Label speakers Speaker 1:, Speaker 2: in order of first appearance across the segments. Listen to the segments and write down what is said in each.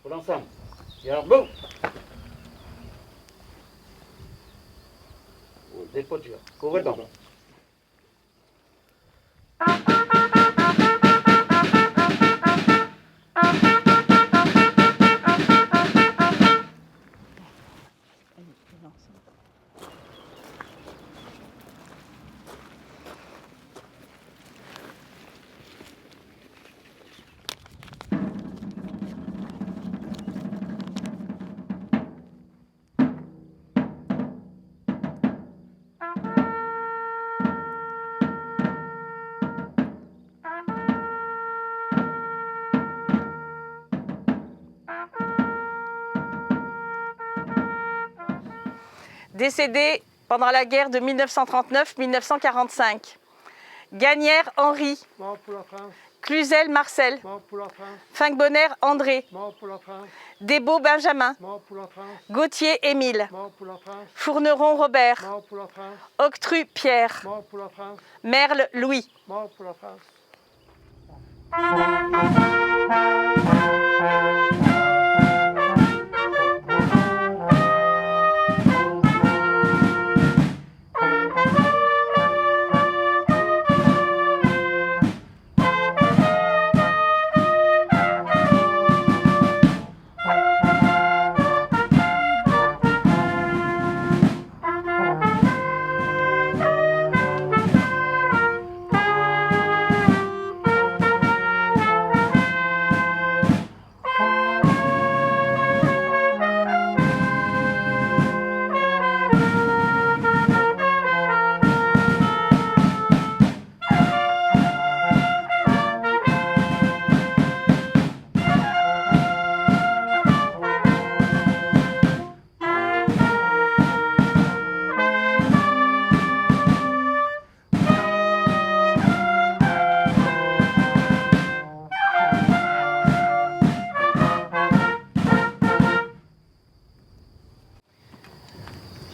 Speaker 1: Pour l'ensemble. Et alors, boum. Dépôt de courez dedans.
Speaker 2: Décédé pendant la guerre de 1939-1945. Gagnère Henri.
Speaker 3: Mort pour la France.
Speaker 2: Cluzel Marcel.
Speaker 3: Mort pour la France.
Speaker 2: Fingbonner André.
Speaker 3: Mort pour la France.
Speaker 2: Desbeaux Benjamin.
Speaker 3: Mort pour la France.
Speaker 2: Gauthier Émile.
Speaker 3: Mort pour la France.
Speaker 2: Fourneron Robert.
Speaker 3: Mort pour la France.
Speaker 2: Octru Pierre.
Speaker 3: Mort pour la France.
Speaker 2: Merle Louis.
Speaker 3: Mort pour la France.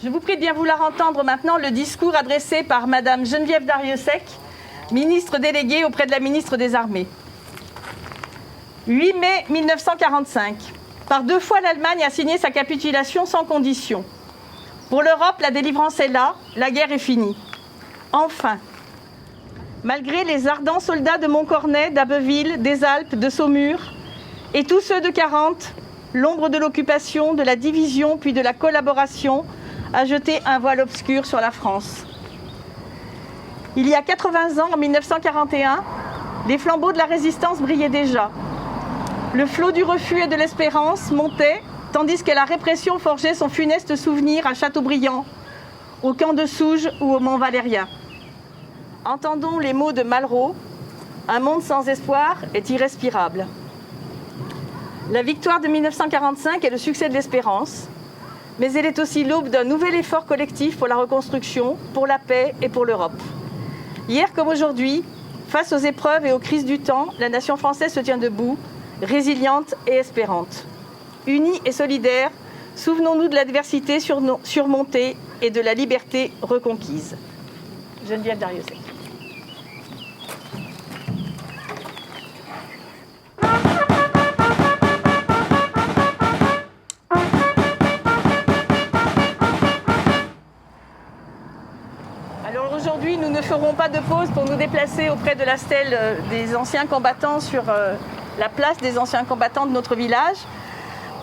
Speaker 2: Je vous prie de bien vouloir entendre maintenant le discours adressé par Madame Geneviève Darrieussecq, ministre déléguée auprès de la ministre des Armées. 8 mai 1945. Par 2 fois, l'Allemagne a signé sa capitulation sans condition. Pour l'Europe, la délivrance est là, la guerre est finie. Enfin, malgré les ardents soldats de Montcornet, d'Abbeville, des Alpes, de Saumur, et tous ceux de 40, l'ombre de l'occupation, de la division puis de la collaboration a jeté un voile obscur sur la France. Il y a 80 ans, en 1941, les flambeaux de la résistance brillaient déjà. Le flot du refus et de l'espérance montait, tandis que la répression forgeait son funeste souvenir à Châteaubriand, au camp de Souges ou au Mont Valérien. Entendons les mots de Malraux, « Un monde sans espoir est irrespirable ». La victoire de 1945 est le succès de l'espérance, mais elle est aussi l'aube d'un nouvel effort collectif pour la reconstruction, pour la paix et pour l'Europe. Hier comme aujourd'hui, face aux épreuves et aux crises du temps, la nation française se tient debout, résiliente et espérante. Unie et solidaire, souvenons-nous de l'adversité surmontée et de la liberté reconquise. Geneviève Darrieussecq. Alors aujourd'hui, nous ne ferons pas de pause pour nous déplacer auprès de la stèle des anciens combattants sur la place des anciens combattants de notre village.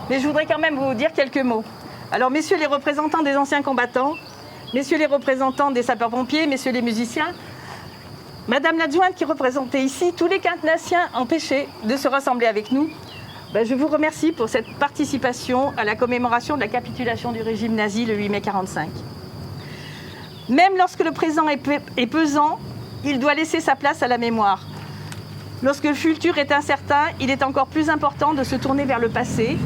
Speaker 2: Mais je voudrais quand même vous dire quelques mots. Alors, messieurs les représentants des anciens combattants, messieurs les représentants des sapeurs-pompiers, messieurs les musiciens, madame l'adjointe qui représentait ici tous les quintenassiens empêchés de se rassembler avec nous, je vous remercie pour cette participation à la commémoration de la capitulation du régime nazi le 8 mai 1945. Même lorsque le présent est pesant, il doit laisser sa place à la mémoire. Lorsque le futur est incertain, il est encore plus important de se tourner vers le passé.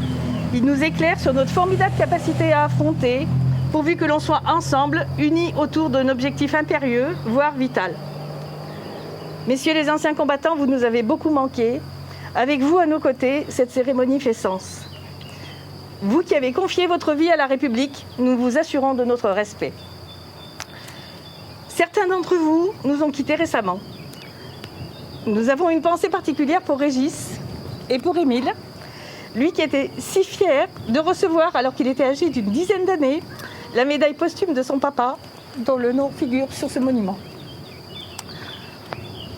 Speaker 2: Il nous éclaire sur notre formidable capacité à affronter, pourvu que l'on soit ensemble, unis autour d'un objectif impérieux, voire vital. Messieurs les anciens combattants, vous nous avez beaucoup manqué. Avec vous à nos côtés, cette cérémonie fait sens. Vous qui avez confié votre vie à la République, nous vous assurons de notre respect. Certains d'entre vous nous ont quittés récemment. Nous avons une pensée particulière pour Régis et pour Émile. Lui qui était si fier de recevoir, alors qu'il était âgé d'une dizaine d'années, la médaille posthume de son papa, dont le nom figure sur ce monument.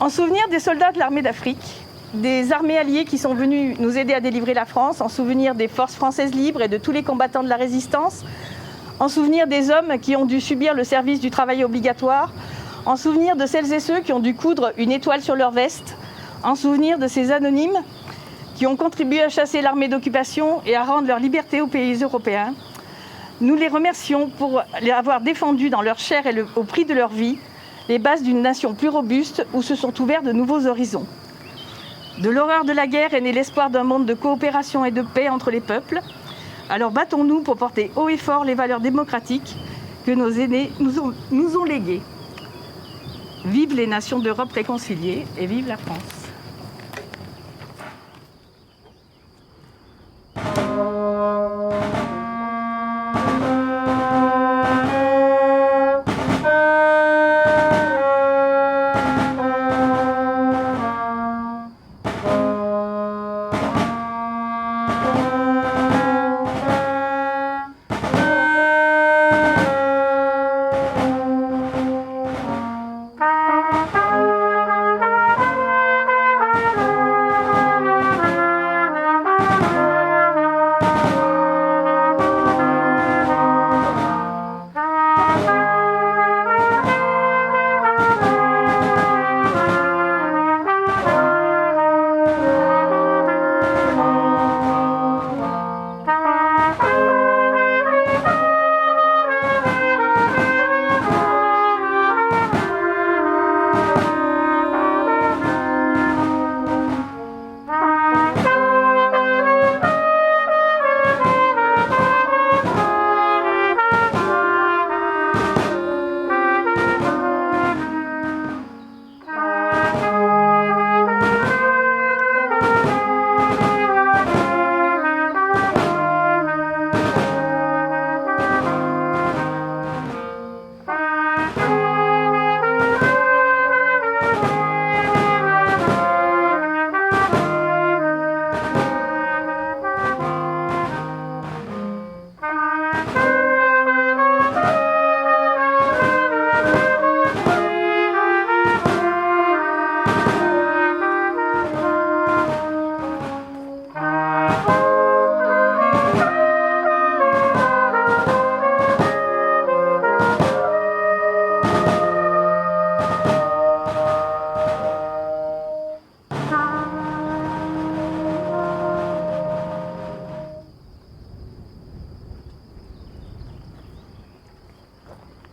Speaker 2: En souvenir des soldats de l'armée d'Afrique, des armées alliées qui sont venues nous aider à délivrer la France, en souvenir des forces françaises libres et de tous les combattants de la résistance, en souvenir des hommes qui ont dû subir le service du travail obligatoire, en souvenir de celles et ceux qui ont dû coudre une étoile sur leur veste, en souvenir de ces anonymes qui ont contribué à chasser l'armée d'occupation et à rendre leur liberté aux pays européens. Nous les remercions pour avoir défendu dans leur chair et au prix de leur vie les bases d'une nation plus robuste où se sont ouverts de nouveaux horizons. De l'horreur de la guerre est né l'espoir d'un monde de coopération et de paix entre les peuples. Alors battons-nous pour porter haut et fort les valeurs démocratiques que nos aînés nous ont léguées. Vive les nations d'Europe réconciliées et vive la France.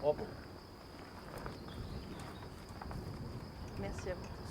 Speaker 1: Bravo.
Speaker 2: Merci à vous.